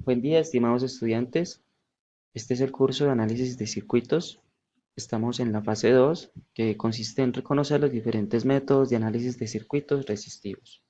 Buen día, estimados estudiantes. Este es el curso de análisis de circuitos. Estamos en la fase 2, que consiste en reconocer los diferentes métodos de análisis de circuitos resistivos.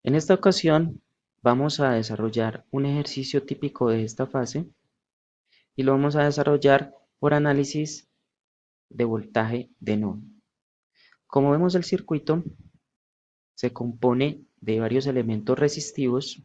En esta ocasión vamos a desarrollar un ejercicio típico de esta fase y lo vamos a desarrollar por análisis de voltaje de nodo. Como vemos, el circuito se compone de varios elementos resistivos,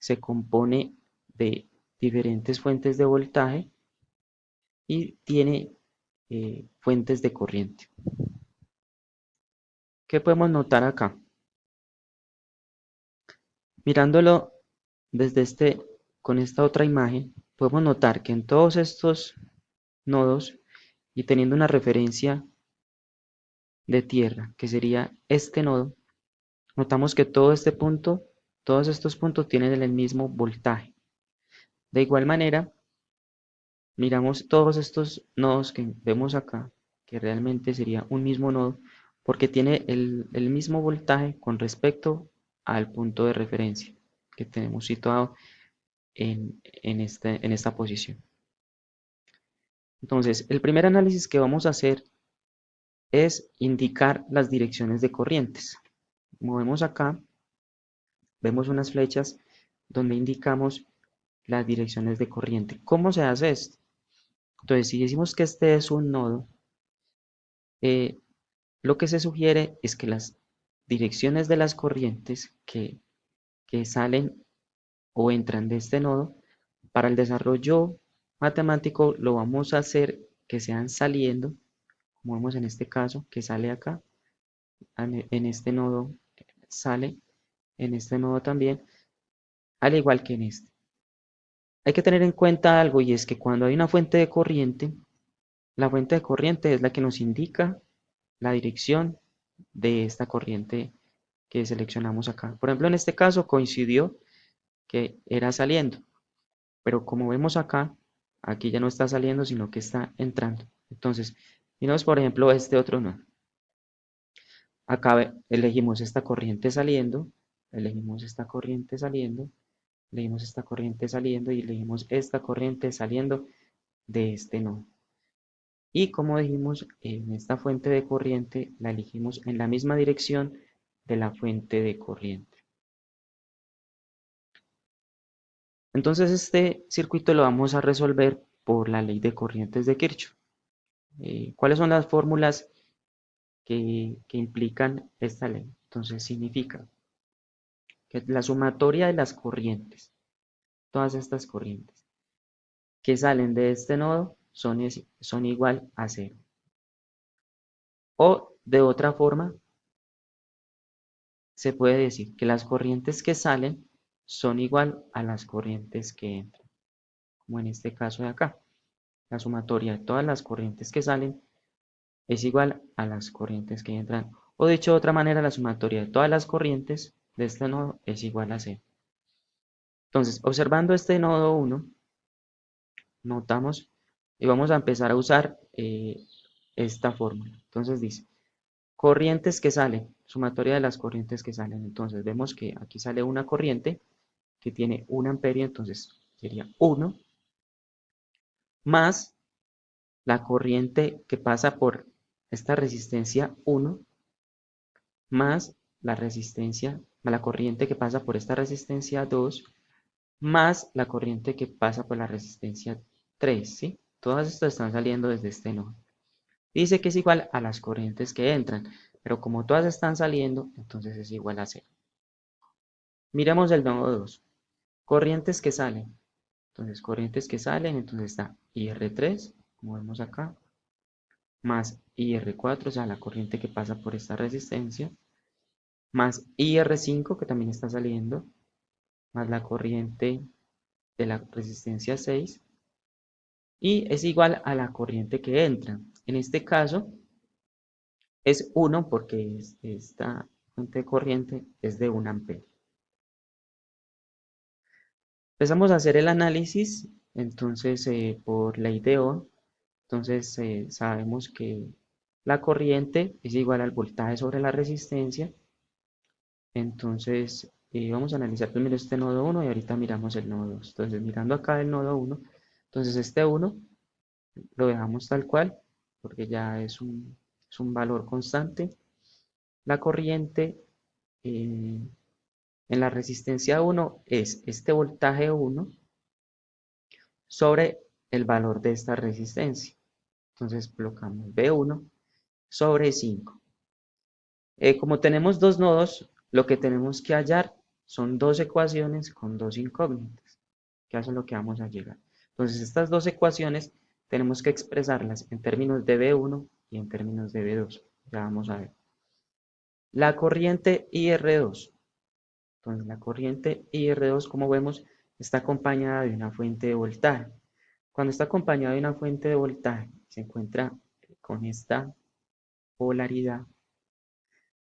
se compone de diferentes fuentes de voltaje y tiene fuentes de corriente. ¿Qué podemos notar acá? Mirándolo con esta otra imagen, podemos notar que en todos estos nodos y teniendo una referencia de tierra, que sería este nodo, notamos que todos estos puntos tienen el mismo voltaje. De igual manera, miramos todos estos nodos que vemos acá, que realmente sería un mismo nodo, porque tiene el mismo voltaje con respecto al punto de referencia que tenemos situado en esta posición. Entonces, el primer análisis que vamos a hacer es indicar las direcciones de corrientes. Como vemos acá, vemos unas flechas donde indicamos las direcciones de corriente. ¿Cómo se hace esto? Entonces, si decimos que este es un nodo, lo que se sugiere es que las direcciones de las corrientes que salen o entran de este nodo, para el desarrollo matemático lo vamos a hacer que sean saliendo, como vemos en este caso, que sale acá, en este nodo sale, en este nodo también, al igual que en este. Hay que tener en cuenta algo, y es que cuando hay una fuente de corriente, la fuente de corriente es la que nos indica la dirección de esta corriente que seleccionamos acá. Por ejemplo, en este caso coincidió que era saliendo, pero como vemos acá, aquí ya no está saliendo, sino que está entrando. Entonces, miramos por ejemplo este otro nodo. Acá elegimos esta corriente saliendo, elegimos esta corriente saliendo, elegimos esta corriente saliendo y elegimos esta corriente saliendo de este nodo. Y como dijimos, en esta fuente de corriente la elegimos en la misma dirección de la fuente de corriente. Entonces este circuito lo vamos a resolver por la ley de corrientes de Kirchhoff. ¿Cuáles son las fórmulas que implican esta ley? Entonces significa que la sumatoria de las corrientes, todas estas corrientes que salen de este nodo son igual a cero. O de otra forma, se puede decir que las corrientes que salen son igual a las corrientes que entran, como en este caso de acá. La sumatoria de todas las corrientes que salen es igual a las corrientes que entran. O dicho de otra manera, la sumatoria de todas las corrientes de este nodo es igual a cero. Entonces, observando este nodo 1, notamos y vamos a empezar a usar esta fórmula. Entonces dice, corrientes que salen, sumatoria de las corrientes que salen. Entonces vemos que aquí sale una corriente que tiene 1 amperio, entonces sería 1, más la corriente que pasa por esta resistencia 1, más la corriente que pasa por esta resistencia 2, más la corriente que pasa por la resistencia 3, ¿sí? Todas estas están saliendo desde este nodo. Dice que es igual a las corrientes que entran, pero como todas están saliendo, entonces es igual a 0. Miremos el nodo 2. Corrientes que salen. Entonces, corrientes que salen, entonces está IR3, como vemos acá, más IR4, o sea, la corriente que pasa por esta resistencia, más IR5, que también está saliendo, más la corriente de la resistencia 6, y es igual a la corriente que entra. En este caso, es 1 porque esta fuente de corriente es de 1 amperio. Empezamos a hacer el análisis, entonces por ley de Ohm, entonces sabemos que la corriente es igual al voltaje sobre la resistencia, entonces vamos a analizar primero este nodo 1 y ahorita miramos el nodo 2. Entonces, mirando acá el nodo 1, entonces este 1 lo dejamos tal cual, porque ya es un valor constante. La corriente en la resistencia 1 es este voltaje 1 sobre el valor de esta resistencia. Entonces colocamos V1 sobre 5. Como tenemos dos nodos, lo que tenemos que hallar son dos ecuaciones con dos incógnitas, que eso es lo que vamos a llegar. Entonces estas dos ecuaciones tenemos que expresarlas en términos de V1 y en términos de V2. Ya vamos a ver. La corriente IR2. Entonces la corriente IR2, como vemos, está acompañada de una fuente de voltaje. Cuando está acompañada de una fuente de voltaje, se encuentra con esta polaridad.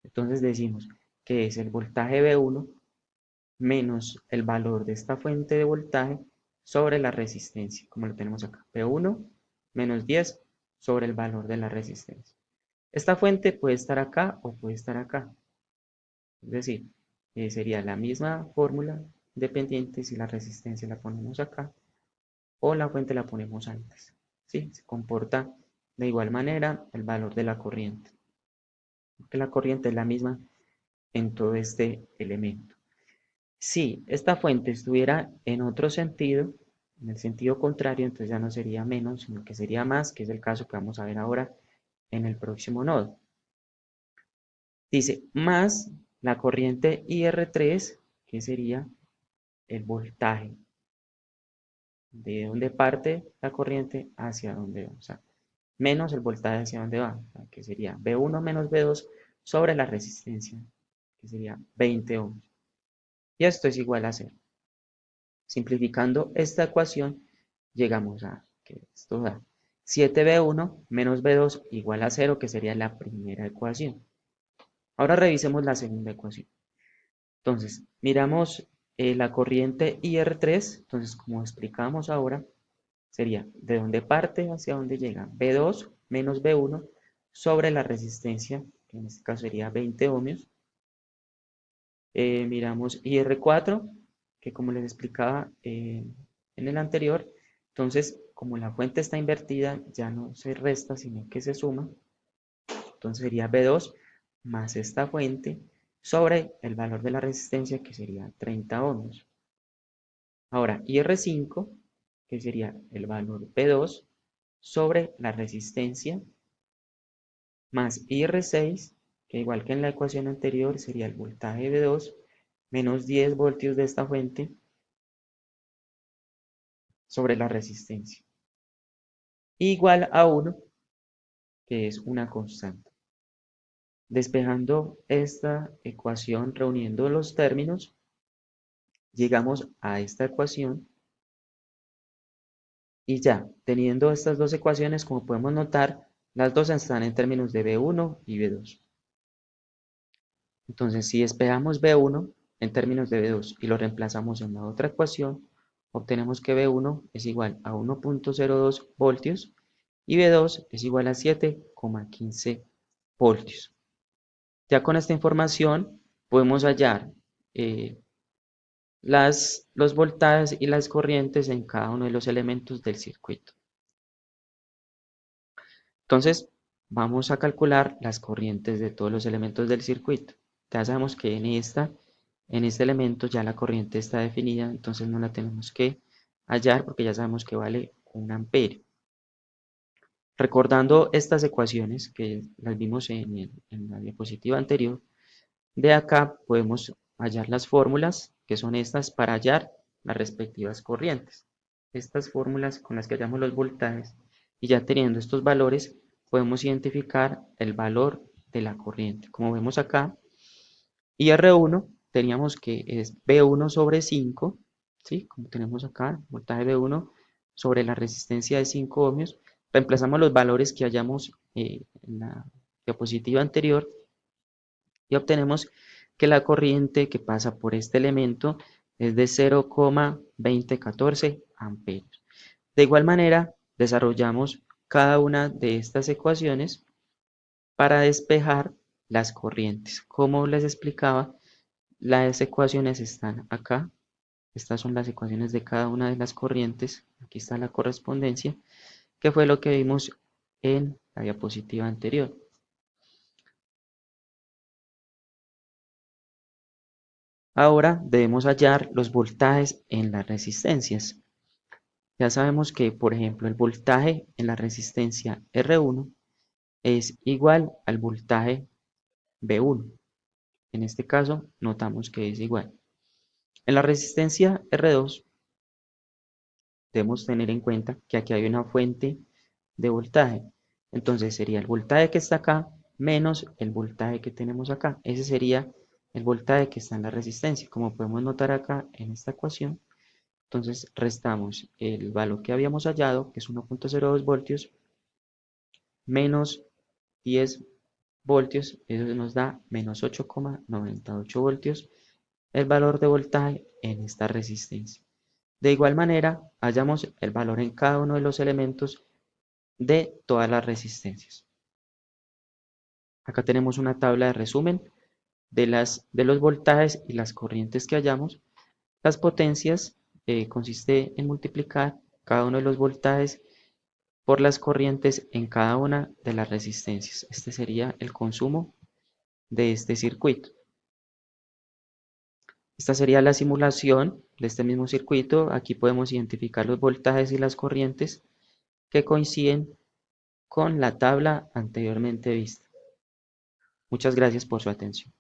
Entonces decimos que es el voltaje V1 menos el valor de esta fuente de voltaje sobre la resistencia, como lo tenemos acá. V1 menos 10 sobre el valor de la resistencia. Esta fuente puede estar acá o puede estar acá. Es decir, sería la misma fórmula dependiente si la resistencia la ponemos acá o la fuente la ponemos antes. ¿Sí? Se comporta de igual manera el valor de la corriente. Porque la corriente es la misma en todo este elemento. Si esta fuente estuviera en otro sentido, en el sentido contrario, entonces ya no sería menos, sino que sería más, que es el caso que vamos a ver ahora en el próximo nodo. Dice, más la corriente IR3, que sería el voltaje, de donde parte la corriente hacia donde va, o sea, menos el voltaje hacia donde va, o sea, que sería V1 menos V2 sobre la resistencia, que sería 20 ohms. Y esto es igual a 0. Simplificando esta ecuación, llegamos a que esto da 7V1 menos V2 igual a 0, que sería la primera ecuación. Ahora revisemos la segunda ecuación. Entonces, miramos la corriente IR3, entonces como explicábamos ahora, sería de donde parte hacia donde llega V2 menos V1 sobre la resistencia, que en este caso sería 20 ohmios. Miramos IR4, que como les explicaba en el anterior, entonces como la fuente está invertida, ya no se resta, sino que se suma. Entonces sería V2 más esta fuente sobre el valor de la resistencia, que sería 30 ohmios. Ahora, IR5, que sería el valor V2 sobre la resistencia, más IR6, que igual que en la ecuación anterior sería el voltaje V2 menos 10 voltios de esta fuente sobre la resistencia, igual a 1, que es una constante. Despejando esta ecuación, reuniendo los términos, llegamos a esta ecuación y ya, teniendo estas dos ecuaciones, como podemos notar, las dos están en términos de V1 y V2. Entonces, si despejamos V1 en términos de V2 y lo reemplazamos en la otra ecuación, obtenemos que V1 es igual a 1.02 voltios y V2 es igual a 7,15 voltios. Ya con esta información podemos hallar los voltajes y las corrientes en cada uno de los elementos del circuito. Entonces, vamos a calcular las corrientes de todos los elementos del circuito. Ya sabemos que en este elemento ya la corriente está definida, entonces no la tenemos que hallar porque ya sabemos que vale 1 amperio. Recordando estas ecuaciones que las vimos en la diapositiva anterior, de acá podemos hallar las fórmulas, que son estas para hallar las respectivas corrientes. Estas fórmulas con las que hallamos los voltajes, y ya teniendo estos valores, podemos identificar el valor de la corriente. Como vemos acá, IR1 teníamos que es V1 sobre 5, ¿sí? Como tenemos acá, voltaje V1 sobre la resistencia de 5 ohmios. Reemplazamos los valores que hallamos en la diapositiva anterior y obtenemos que la corriente que pasa por este elemento es de 0,2014 amperios. De igual manera, desarrollamos cada una de estas ecuaciones para despejar las corrientes. Como les explicaba, Las ecuaciones están acá. Estas son las ecuaciones de cada una de las corrientes. Aquí está la correspondencia, que fue lo que vimos en la diapositiva anterior. Ahora debemos hallar los voltajes en las resistencias. Ya sabemos que, por ejemplo, el voltaje en la resistencia R1 es igual al voltaje B1. En este caso, notamos que es igual. En la resistencia R2 debemos tener en cuenta que aquí hay una fuente de voltaje. Entonces sería el voltaje que está acá menos el voltaje que tenemos acá. Ese sería el voltaje que está en la resistencia. Como podemos notar acá en esta ecuación, entonces restamos el valor que habíamos hallado, que es 1.02 voltios, menos 10 voltios, eso nos da menos 8,98 voltios, el valor de voltaje en esta resistencia. De igual manera, hallamos el valor en cada uno de los elementos de todas las resistencias. Acá tenemos una tabla de resumen de los voltajes y las corrientes que hallamos. Las potencias consiste en multiplicar cada uno de los voltajes por las corrientes en cada una de las resistencias. Este sería el consumo de este circuito. Esta sería la simulación de este mismo circuito. Aquí podemos identificar los voltajes y las corrientes que coinciden con la tabla anteriormente vista. Muchas gracias por su atención.